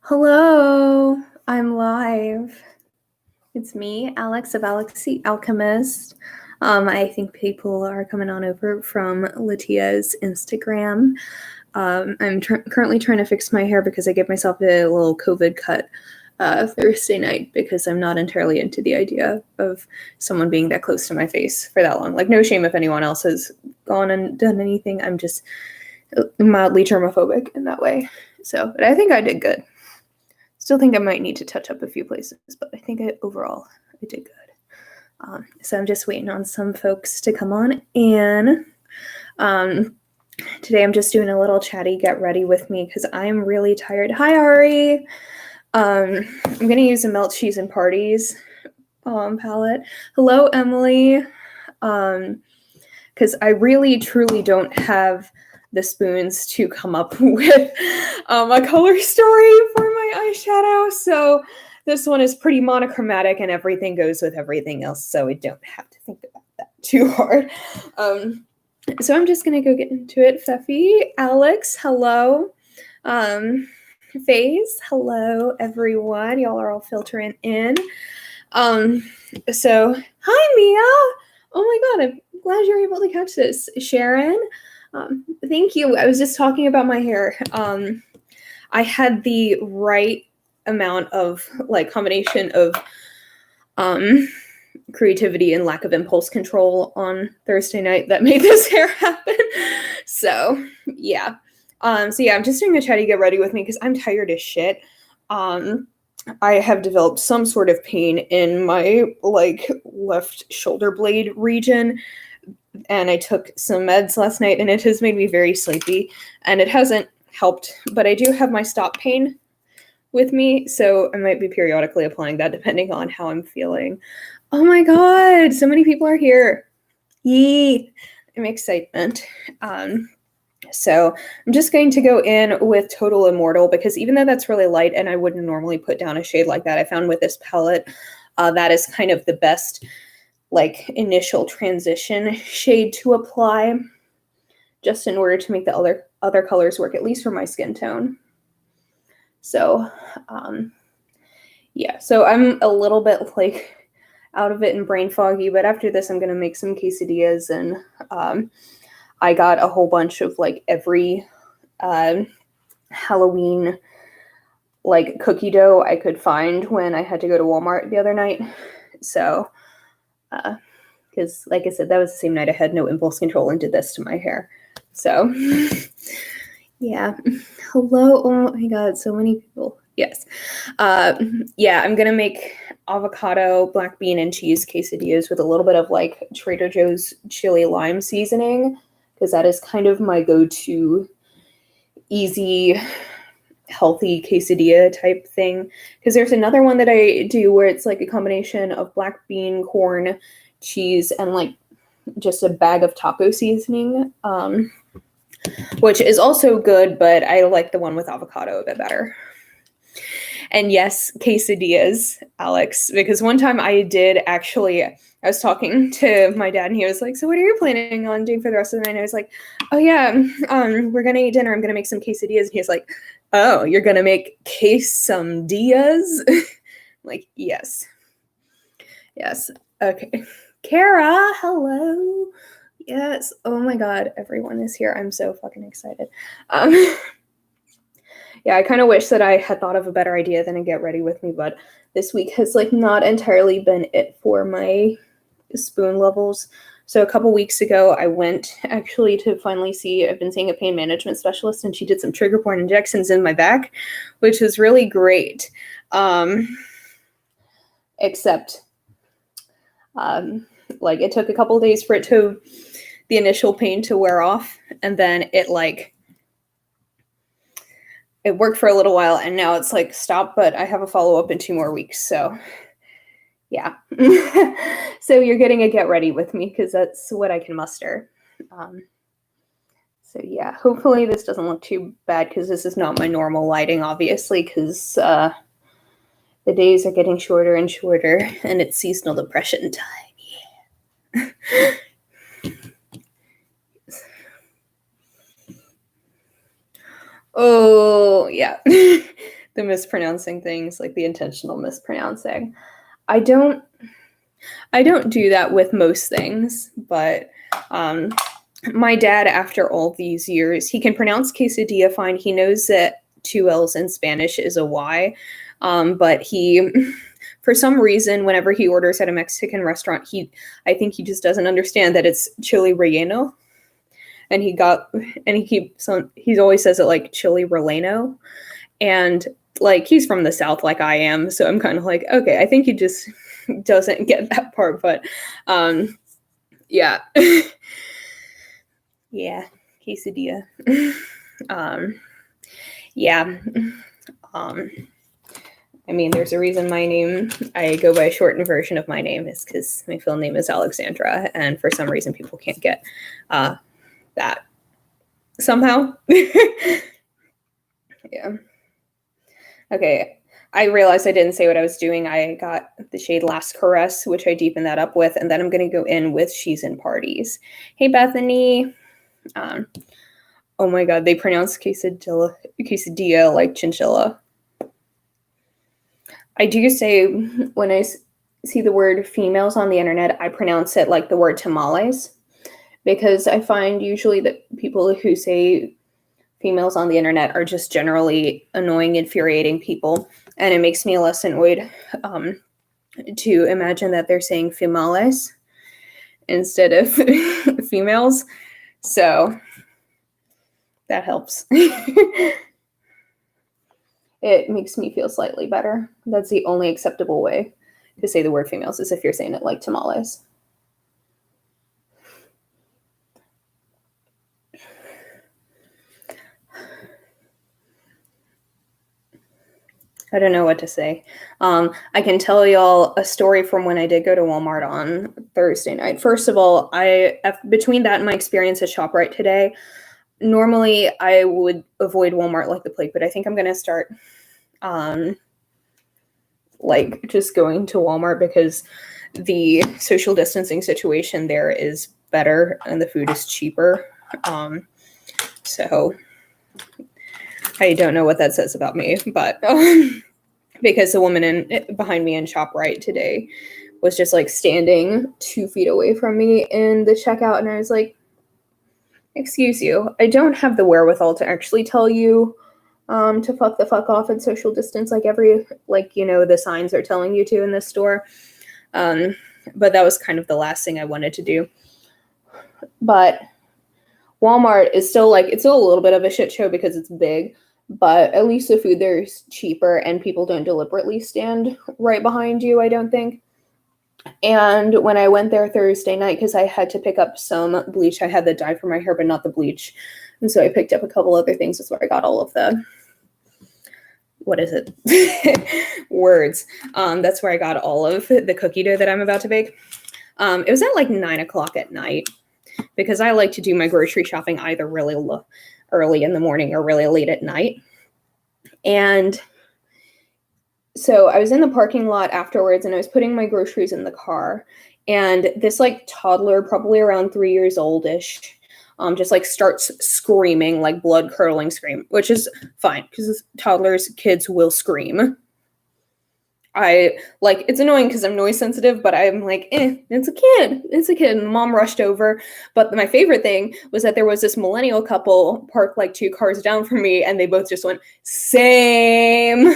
Hello, I'm live. It's me, Alex of Alex the Alchemist. I think people are coming on over from Latia's Instagram. I'm currently trying to fix my hair because I gave myself a little COVID cut Thursday night because I'm not entirely into the idea of someone being that close to my face for that long. Like, no shame if anyone else has gone and done anything. I'm just mildly germophobic in that way. So, but I think I did good. Still think I might need to touch up a few places, but I think overall I did good. So I'm just waiting on some folks to come on. And today I'm just doing a little chatty get ready with me because I'm really tired. Hi, Ari. I'm going to use a Melt Cheese and Parties palette. Hello, Emily. Because I really, truly don't have the spoons to come up with a color story for my eyeshadow. So this one is pretty monochromatic and everything goes with everything else. So I don't have to think about that too hard. So I'm just going to go get into it. Feffy, Alex, hello. Faze, hello, everyone. Y'all are all filtering in. So hi, Mia. Oh my God, I'm glad you're able to catch this. Sharon, thank you. I was just talking about my hair. I had the right amount of combination of creativity and lack of impulse control on Thursday night that made this hair happen. So yeah. I'm just doing a chatty get ready with me because I'm tired as shit. I have developed some sort of pain in my left shoulder blade region, and I took some meds last night and it has made me very sleepy and it hasn't helped, but I do have my stop pain with me, so I might be periodically applying that depending on how I'm feeling. Oh my God, so many people are here. Yee, I'm excitement. So I'm just going to go in with Total Immortal because even though that's really light and I wouldn't normally put down a shade like that, I found with this palette that is kind of the best initial transition shade to apply just in order to make the other colors work, at least for my skin tone. So yeah, so I'm a little bit out of it and brain foggy, but after this I'm gonna make some quesadillas, and I got a whole bunch of every Halloween cookie dough I could find when I had to go to Walmart the other night. So because like I said, that was the same night I had no impulse control and did this to my hair. So yeah. Hello. Oh my God, so many people. Yes. Yeah, I'm gonna make avocado, black bean, and cheese quesadillas with a little bit of Trader Joe's chili lime seasoning, because that is kind of my go-to easy, healthy quesadilla type thing. Because there's another one that I do where it's a combination of black bean, corn, cheese, and just a bag of taco seasoning, which is also good, but I like the one with avocado a bit better. And yes, quesadillas, Alex, because one time I was talking to my dad and he was like, so what are you planning on doing for the rest of the night? And I was like, oh yeah, we're going to eat dinner. I'm going to make some quesadillas. And he was like, oh, you're going to make quesadillas? Yes. Yes. Okay. Kara, hello. Yes. Oh my God, everyone is here. I'm so fucking excited. Yeah, I kind of wish that I had thought of a better idea than a get ready with me, but this week has not entirely been it for my spoon levels. So a couple weeks ago, I went actually to finally see, I've been seeing a pain management specialist, and she did some trigger point injections in my back, which was really great. Except, it took a couple days for the initial pain to wear off, and then it worked for a little while, and now it's stop, but I have a follow-up in 2 more weeks, so yeah. So you're getting a get ready with me because that's what I can muster. So yeah, hopefully this doesn't look too bad because this is not my normal lighting, obviously, because the days are getting shorter and shorter, and it's seasonal depression time. Yeah. Oh, yeah. the mispronouncing things, like the intentional mispronouncing. I don't do that with most things, but my dad, after all these years, he can pronounce quesadilla fine. He knows that 2 L's in Spanish is a Y, but he, for some reason, whenever he orders at a Mexican restaurant, I think he just doesn't understand that it's chili relleno, and he always says it like chili relleno, and like he's from the South, like I am, so I'm kind of like, okay, I think he just doesn't get that part, but yeah. Yeah, quesadilla. Yeah. I mean, there's a reason I go by a shortened version of my name is because my full name is Alexandra, and for some reason people can't get that somehow. Yeah. Okay, I realized I didn't say what I was doing. I got the shade Last Caress, which I deepened that up with, and then I'm going to go in with She's in Parties. Hey, Bethany. Oh my god, they pronounce quesadilla like chinchilla. I do say, when I see the word females on the internet, I pronounce it like the word tamales, because I find usually that people who say females on the internet are just generally annoying, infuriating people, and it makes me less annoyed to imagine that they're saying females instead of females. So that helps. It makes me feel slightly better. That's the only acceptable way to say the word females, is if you're saying it like tamales. I don't know what to say. I can tell y'all a story from when I did go to Walmart on Thursday night. First of all, between that and my experience at ShopRite today, normally I would avoid Walmart like the plague, but I think I'm going to start like just going to Walmart because the social distancing situation there is better and the food is cheaper. So I don't know what that says about me, but because the woman behind me in ShopRite today was just like standing 2 feet away from me in the checkout, and I was like, excuse you, I don't have the wherewithal to actually tell you to fuck the fuck off and social distance like the signs are telling you to in this store. But that was kind of the last thing I wanted to do. But Walmart is still it's still a little bit of a shit show because it's big, but at least the food there is cheaper and people don't deliberately stand right behind you, I don't think. And when I went there Thursday night, because I had to pick up some bleach, I had the dye for my hair, but not the bleach. And so I picked up a couple other things. That's where I got all of the, words. That's where I got all of the cookie dough that I'm about to bake. It was at 9 o'clock at night, because I like to do my grocery shopping either really early in the morning or really late at night. And so I was in the parking lot afterwards, and I was putting my groceries in the car, and this toddler, probably around 3 years oldish, just starts screaming, blood curdling scream, which is fine because kids will scream. It's annoying because I'm noise sensitive, but I'm it's a kid. And the mom rushed over. But my favorite thing was that there was this millennial couple parked 2 cars down from me, and they both just went, same.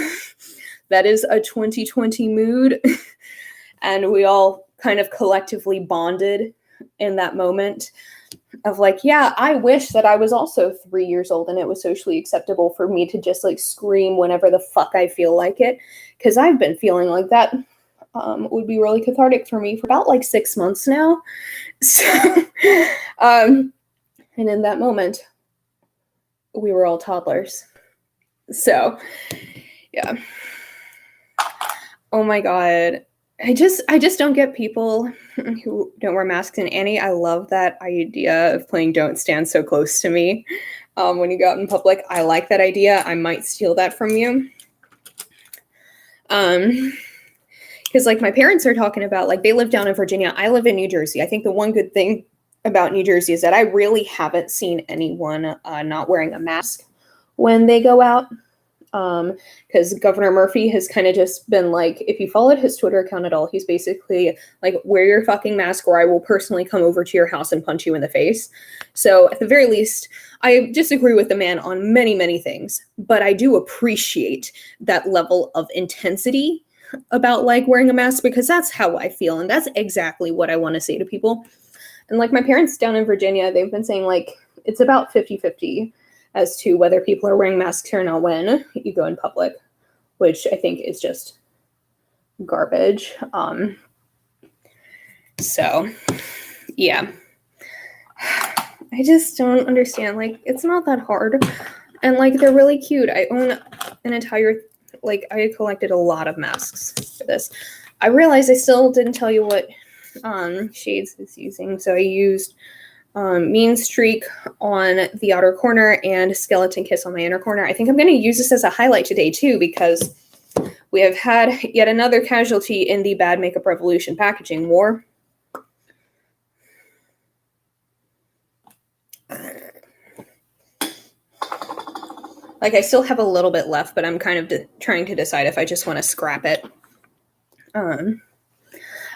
That is a 2020 mood. And we all kind of collectively bonded in that moment of yeah, I wish that I was also 3 years old and it was socially acceptable for me to just scream whenever the fuck I feel like it. Because I've been feeling like that would be really cathartic for me for about 6 months now. So, and in that moment, we were all toddlers. So, yeah. Oh my God. I just don't get people who don't wear masks. And Annie, I love that idea of playing Don't Stand So Close to Me when you go out in public. I like that idea. I might steal that from you. Because my parents are talking about they live down in Virginia. I live in New Jersey. I think the one good thing about New Jersey is that I really haven't seen anyone not wearing a mask when they go out. Because Governor Murphy has kind of just been like, if you followed his Twitter account at all, he's basically like, wear your fucking mask or I will personally come over to your house and punch you in the face. So at the very least, I disagree with the man on many, many things, but I do appreciate that level of intensity about like wearing a mask, because that's how I feel. And that's exactly what I want to say to people. And like my parents down in Virginia, they've been saying like, it's about 50-50 as to whether people are wearing masks or not when you go in public, which I think is just garbage. So yeah, I just don't understand. Like, it's not that hard. And like, they're really cute. I own an entire, like, I collected a lot of masks for this. I realized I still didn't tell you what shades is using. So I used Mean Streak on the outer corner and Skeleton Kiss on my inner corner. I think I'm going to use this as a highlight today too, because we have had yet another casualty in the Bad Makeup Revolution packaging war. Like, I still have a little bit left, but I'm kind of trying to decide if I just want to scrap it.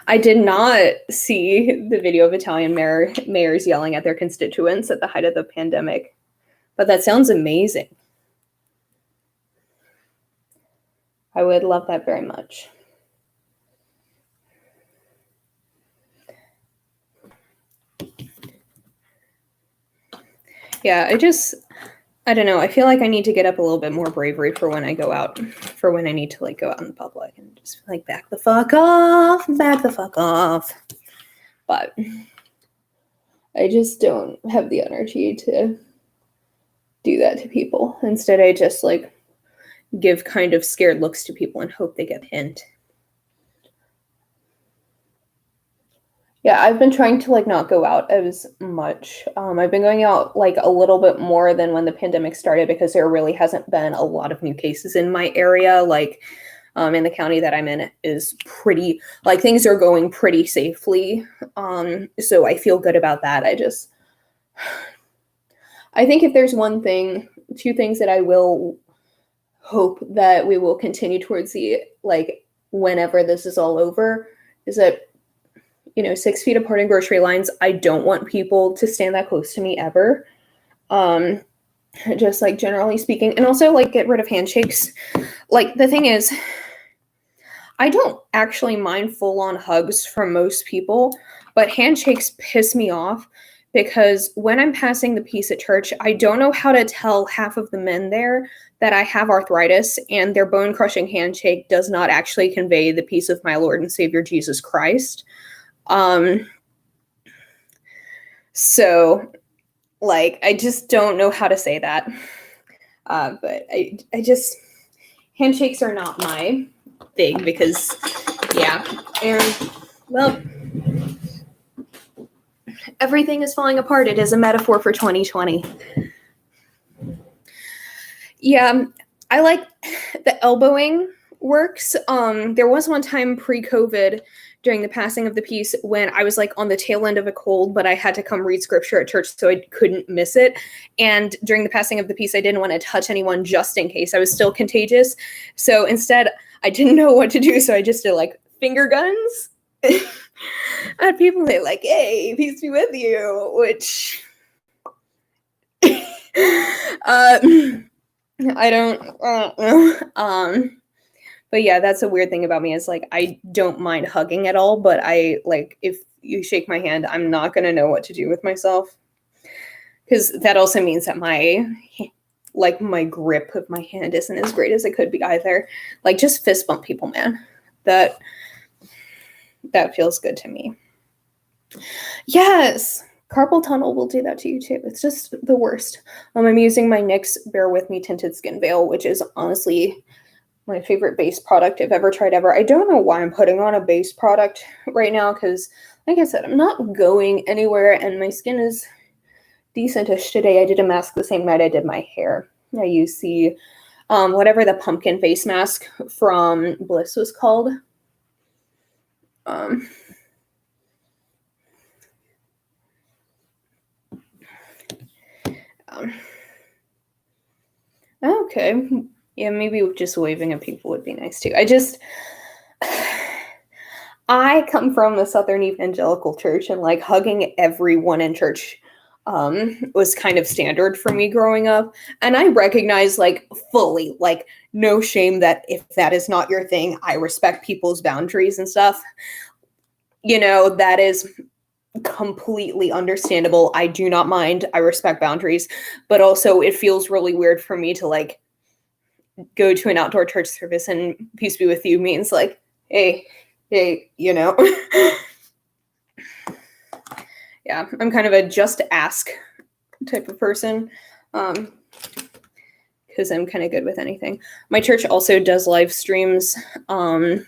I did not see the video of Italian mayors yelling at their constituents at the height of the pandemic, but that sounds amazing. I would love that very much. Yeah, I don't know. I feel like I need to get up a little bit more bravery for when I go out, for when I need to like go out in the public and just like back the fuck off. But I just don't have the energy to do that to people. Instead, I just like give kind of scared looks to people and hope they get pinned. Yeah, I've been trying to like not go out as much. I've been going out like a little bit more than when the pandemic started, because there really hasn't been a lot of new cases in my area. Like in the county that I'm in is pretty, like things are going pretty safely. So I feel good about that. I think if there's two things that I will hope that we will continue towards like whenever this is all over, is that 6 feet apart in grocery lines. I don't want people to stand that close to me ever. Just like generally speaking, and also like get rid of handshakes. Like the thing is, I don't actually mind full-on hugs from most people, but handshakes piss me off, because when I'm passing the peace at church, I don't know how to tell half of the men there that I have arthritis, and their bone-crushing handshake does not actually convey the peace of my Lord and Savior Jesus Christ. So like, I just don't know how to say that. But I just, handshakes are not my thing, because yeah. And well, everything is falling apart. It is a metaphor for 2020. Yeah, I like the elbowing works. There was one time pre-COVID during the passing of the peace when I was like on the tail end of a cold, but I had to come read scripture at church, so I couldn't miss it. And during the passing of the peace, I didn't want to touch anyone just in case I was still contagious. So instead, I didn't know what to do, so I just did like finger guns at people. They like, hey, peace be with you, which I don't know. But yeah, that's a weird thing about me, is like, I don't mind hugging at all, but I like, if you shake my hand, I'm not going to know what to do with myself. Because that also means that my grip of my hand isn't as great as it could be either. Like, just fist bump people, man. That feels good to me. Yes. Carpal tunnel will do that to you too. It's just the worst. I'm using my NYX Bear With Me Tinted Skin Veil, which is honestly my favorite base product I've ever tried ever. I don't know why I'm putting on a base product right now, because like I said, I'm not going anywhere and my skin is decentish today. I did a mask the same night I did my hair. I used the whatever the pumpkin face mask from Bliss was called. Okay. Yeah, maybe just waving at people would be nice too. I come from a Southern evangelical church, and like hugging everyone in church was kind of standard for me growing up. And I recognize like fully, like no shame that if that is not your thing, I respect people's boundaries and stuff. You know, that is completely understandable. I do not mind. I respect boundaries, but also it feels really weird for me to like go to an outdoor church service and peace be with you means like, hey, you know. Yeah, I'm kind of a just ask type of person. Because I'm kind of good with anything. My church also does live streams. I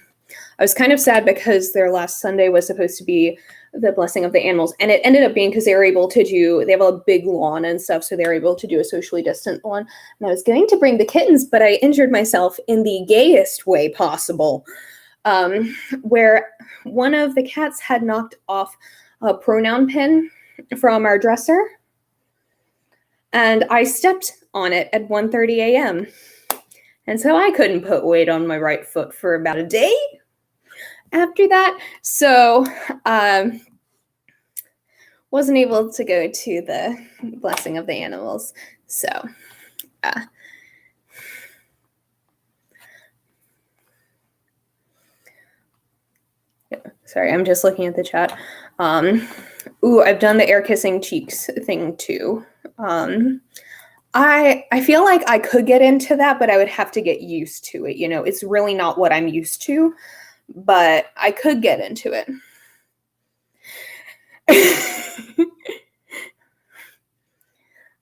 was kind of sad because their last Sunday was supposed to be the blessing of the animals, and it ended up being because they have a big lawn and stuff, so they were able to do a socially distant one. And I was going to bring the kittens, but I injured myself in the gayest way possible, where one of the cats had knocked off a pronoun pin from our dresser, and I stepped on it at 1:30 a.m. And so I couldn't put weight on my right foot for about a day after that. So wasn't able to go to the blessing of the animals. So sorry, I'm just looking at the chat. I've done the air kissing cheeks thing too. I feel like I could get into that, but I would have to get used to it. You know, it's really not what I'm used to, but I could get into it.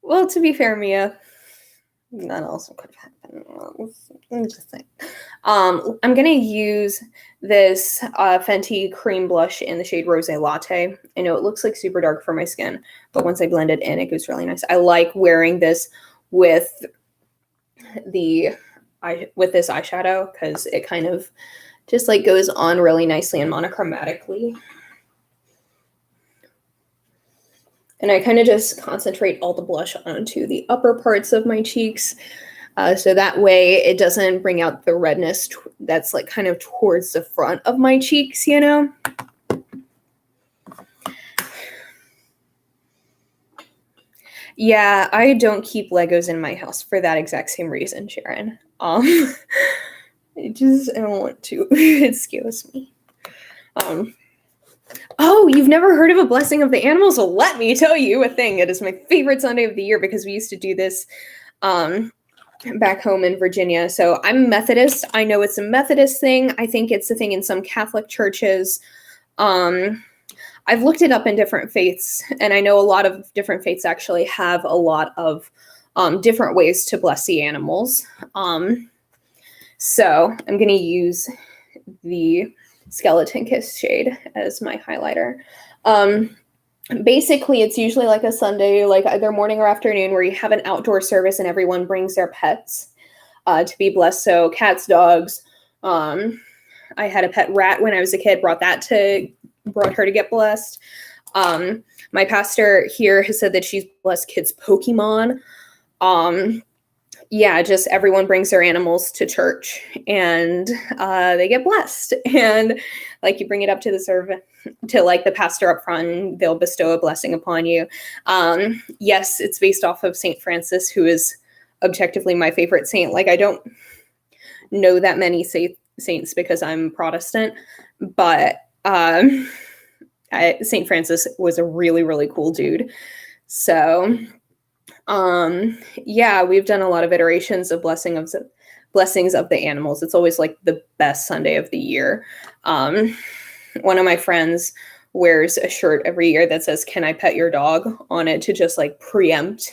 Well, to be fair, Mia, that also could happen. I'm just saying. I'm gonna use this Fenty cream blush in the shade Rose Latte. I know it looks like super dark for my skin, but once I blend it in, it goes really nice. I like wearing this with this eyeshadow because it kind of just like goes on really nicely and monochromatically. And I kind of just concentrate all the blush onto the upper parts of my cheeks. So that way it doesn't bring out the redness that's like kind of towards the front of my cheeks, you know? Yeah, I don't keep Legos in my house for that exact same reason, Sharon. I don't want to. It scares me. Oh, you've never heard of a blessing of the animals? Well, let me tell you a thing. It is my favorite Sunday of the year because we used to do this back home in Virginia. So I'm Methodist. I know it's a Methodist thing. I think it's a thing in some Catholic churches. I've looked it up in different faiths, and I know a lot of different faiths actually have a lot of different ways to bless the animals. So I'm going to use the Skeleton Kiss shade as my highlighter. Basically, it's usually like a Sunday, like either morning or afternoon, where you have an outdoor service and everyone brings their pets to be blessed. So cats, dogs. I had a pet rat when I was a kid, brought her to get blessed. My pastor here has said that she's blessed kids' Pokemon. Yeah, just everyone brings their animals to church and they get blessed. And like you bring it up to like the pastor up front, and they'll bestow a blessing upon you. Yes, it's based off of St. Francis, who is objectively my favorite saint. Like I don't know that many saints because I'm Protestant, but St. Francis was a really, really cool dude. So yeah, we've done a lot of iterations of blessings of the animals. It's always like the best Sunday of the year. One of my friends wears a shirt every year that says, "Can I pet your dog?" on it to just like preempt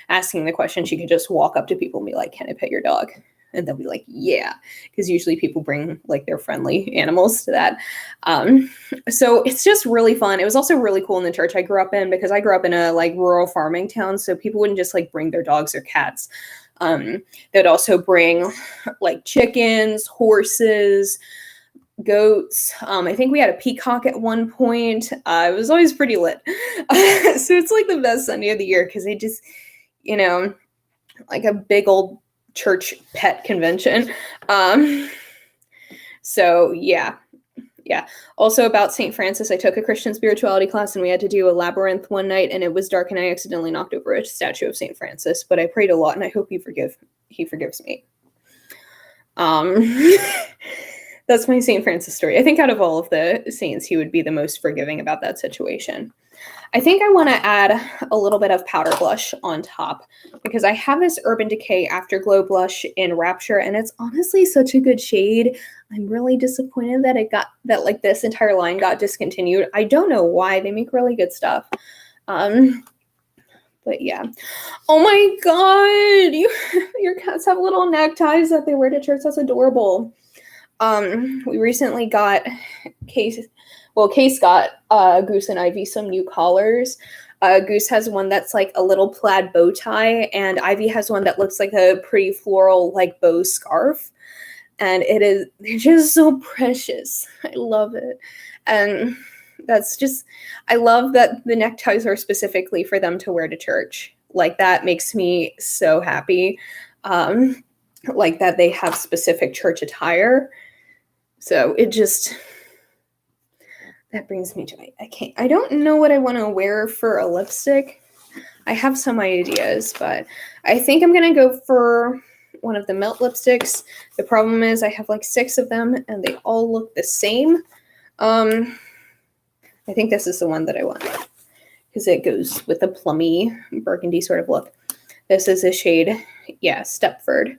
asking the question. She could just walk up to people and be like, "Can I pet your dog?" And they'll be like, "Yeah," because usually people bring like their friendly animals to that. So it's just really fun. It was also really cool in the church I grew up in, because I grew up in a like rural farming town. So people wouldn't just like bring their dogs or cats. They'd also bring like chickens, horses, goats. I think we had a peacock at one point. It was always pretty lit. So it's like the best Sunday of the year because they just, like a big old church pet convention. So yeah. Also about St. Francis, I took a Christian spirituality class and we had to do a labyrinth one night, and it was dark and I accidentally knocked over a statue of St. Francis, but I prayed a lot and I hope he forgives me. That's my St. Francis story. I think out of all of the saints, he would be the most forgiving about that situation. I think I want to add a little bit of powder blush on top because I have this Urban Decay Afterglow blush in Rapture, and it's honestly such a good shade. I'm really disappointed that like this entire line got discontinued. I don't know why. They make really good stuff. But yeah. Oh my god! Your cats have little neckties that they wear to church. That's adorable. We recently got Case got Goose and Ivy some new collars. Goose has one that's like a little plaid bow tie, and Ivy has one that looks like a pretty floral like bow scarf. And they're just so precious. I love it. And I love that the neckties are specifically for them to wear to church. Like, that makes me so happy. Like that they have specific church attire. So that brings me joy. I don't know what I want to wear for a lipstick. I have some ideas, but I think I'm going to go for one of the Melt lipsticks. The problem is I have like 6 of them and they all look the same. I think this is the one that I want because it goes with the plummy burgundy sort of look. This is a shade, Stepford,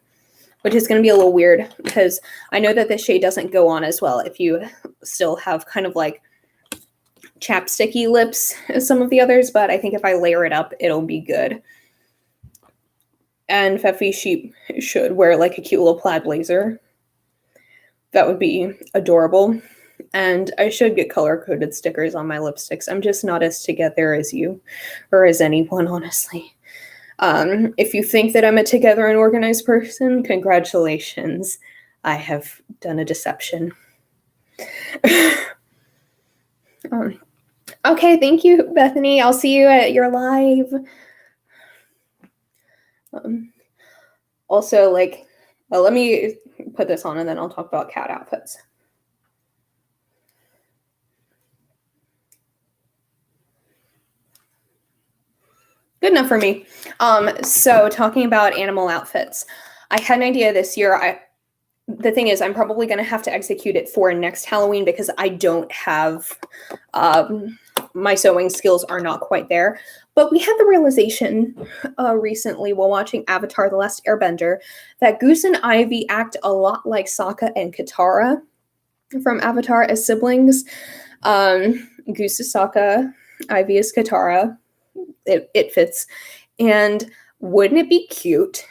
which is going to be a little weird because I know that this shade doesn't go on as well if you still have kind of like chapsticky lips as some of the others, but I think if I layer it up, it'll be good. And Pfeffy Sheep should wear like a cute little plaid blazer. That would be adorable. And I should get color-coded stickers on my lipsticks. I'm just not as together as you or as anyone, honestly. If you think that I'm a together and organized person, congratulations. I have done a deception. Okay, thank you, Bethany. I'll see you at your live. Also, let me put this on and then I'll talk about cat outfits. Good enough for me. So talking about animal outfits, I had an idea this year. The thing is, I'm probably going to have to execute it for next Halloween because I don't have, my sewing skills are not quite there. But we had the realization recently while watching Avatar: The Last Airbender that Goose and Ivy act a lot like Sokka and Katara from Avatar as siblings. Goose is Sokka, Ivy is Katara. It fits. And wouldn't it be cute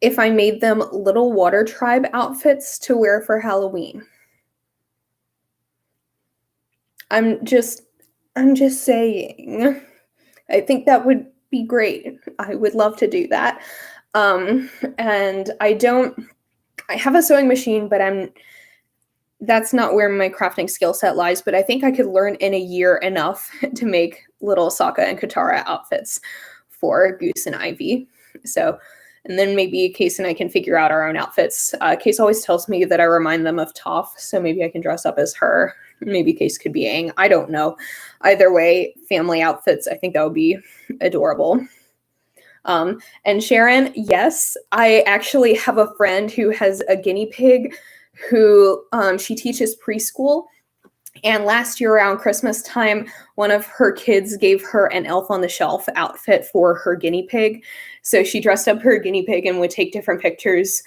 if I made them little water tribe outfits to wear for Halloween? I'm just saying. I think that would be great. I would love to do that. And I have a sewing machine, but that's not where my crafting skill set lies, but I think I could learn in a year enough to make little Sokka and Katara outfits for Goose and Ivy. So, and then maybe Case and I can figure out our own outfits. Case always tells me that I remind them of Toph, so maybe I can dress up as her. Maybe Case could be Aang. I don't know. Either way, family outfits, I think that would be adorable. And Sharon, yes, I actually have a friend who has a guinea pig who she teaches preschool. And last year around Christmas time, one of her kids gave her an Elf on the Shelf outfit for her guinea pig. So she dressed up her guinea pig and would take different pictures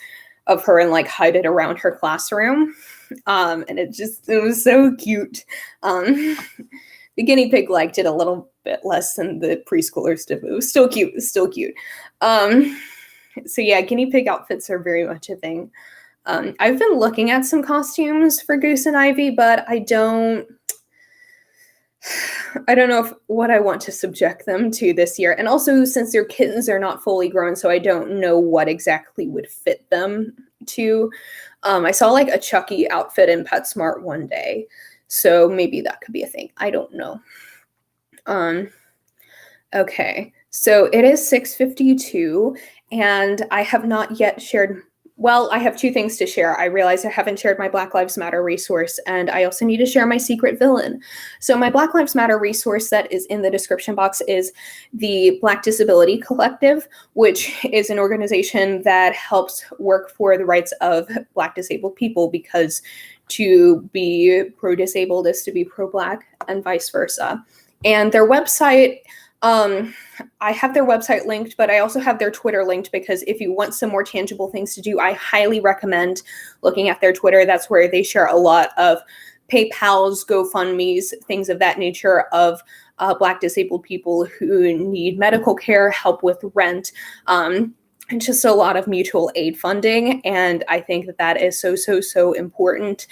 of her and like hide it around her classroom. And it was so cute. The guinea pig liked it a little bit less than the preschoolers did, but it was still cute. So yeah, guinea pig outfits are very much a thing. I've been looking at some costumes for Goose and Ivy, but I don't know what I want to subject them to this year. And also, since their kittens are not fully grown, so I don't know what exactly would fit them to. I saw like a Chucky outfit in PetSmart one day, so maybe that could be a thing. I don't know. Okay. So it is 6:52, And I have not yet shared. Well, I have two things to share. I realize I haven't shared my Black Lives Matter resource, and I also need to share my secret villain. So my Black Lives Matter resource that is in the description box is the Black Disability Collective, which is an organization that helps work for the rights of Black disabled people, because to be pro-disabled is to be pro-Black and vice versa. And their website, I have their website linked, but I also have their Twitter linked, because if you want some more tangible things to do, I highly recommend looking at their Twitter. That's where they share a lot of PayPals, GoFundMes, things of that nature of Black disabled people who need medical care, help with rent, and just a lot of mutual aid funding. And I think that that is so, so, so important.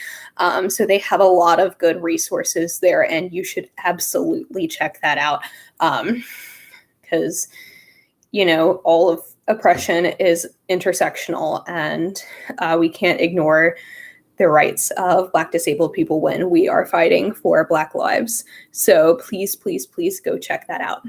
So they have a lot of good resources there, and you should absolutely check that out. Because, you know, all of oppression is intersectional, and we can't ignore the rights of Black disabled people when we are fighting for Black lives. So please, please, please go check that out.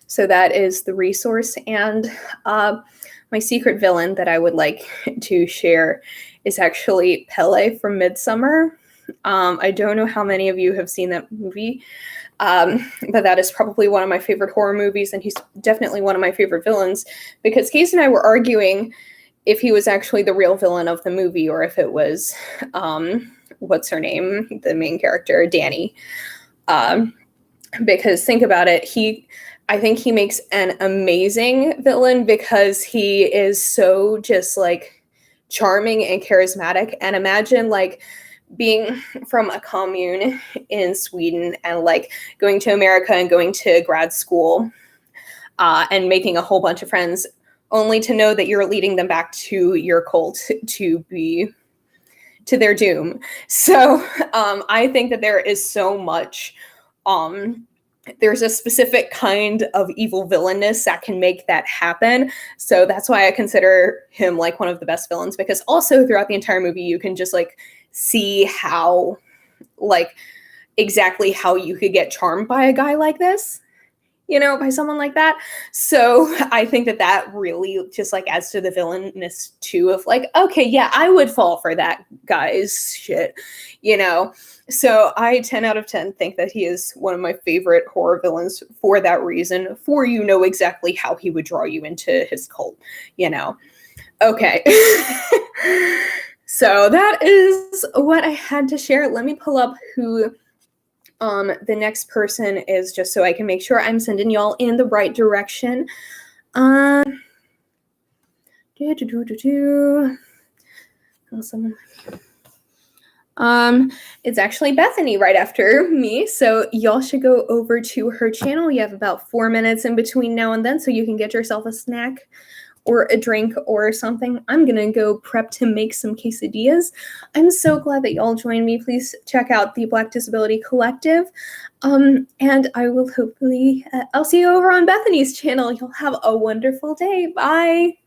So that is the resource. And my secret villain that I would like to share is actually Pele from Midsummer. I don't know how many of you have seen that movie, but that is probably one of my favorite horror movies, and he's definitely one of my favorite villains, because Case and I were arguing if he was actually the real villain of the movie or if it was, what's her name, the main character, Danny. Because think about it, I think he makes an amazing villain, because he is so just like charming and charismatic. And imagine like being from a commune in Sweden and like going to America and going to grad school and making a whole bunch of friends, only to know that you're leading them back to your cult to their doom. So I think that there is so much, there's a specific kind of evil villainous that can make that happen. So that's why I consider him like one of the best villains, because also throughout the entire movie, you can just like see how, like, exactly how you could get charmed by a guy like this, you know, by someone like that. So I think that that really just like adds to the villainous too, of like, okay, yeah, I would fall for that guy's shit, you know. So I 10 out of 10 think that he is one of my favorite horror villains for that reason, for you know exactly how he would draw you into his cult, you know. Okay. So that is what I had to share. Let me pull up who the next person is, just so I can make sure I'm sending y'all in the right direction. It's actually Bethany right after me, so y'all should go over to her channel. You have about 4 minutes in between now and then, so you can get yourself a snack or a drink or something. I'm gonna go prep to make some quesadillas. I'm so glad that y'all joined me. Please check out the Black Disability Collective. And I will hopefully, I'll see you over on Bethany's channel. You'll have a wonderful day. Bye.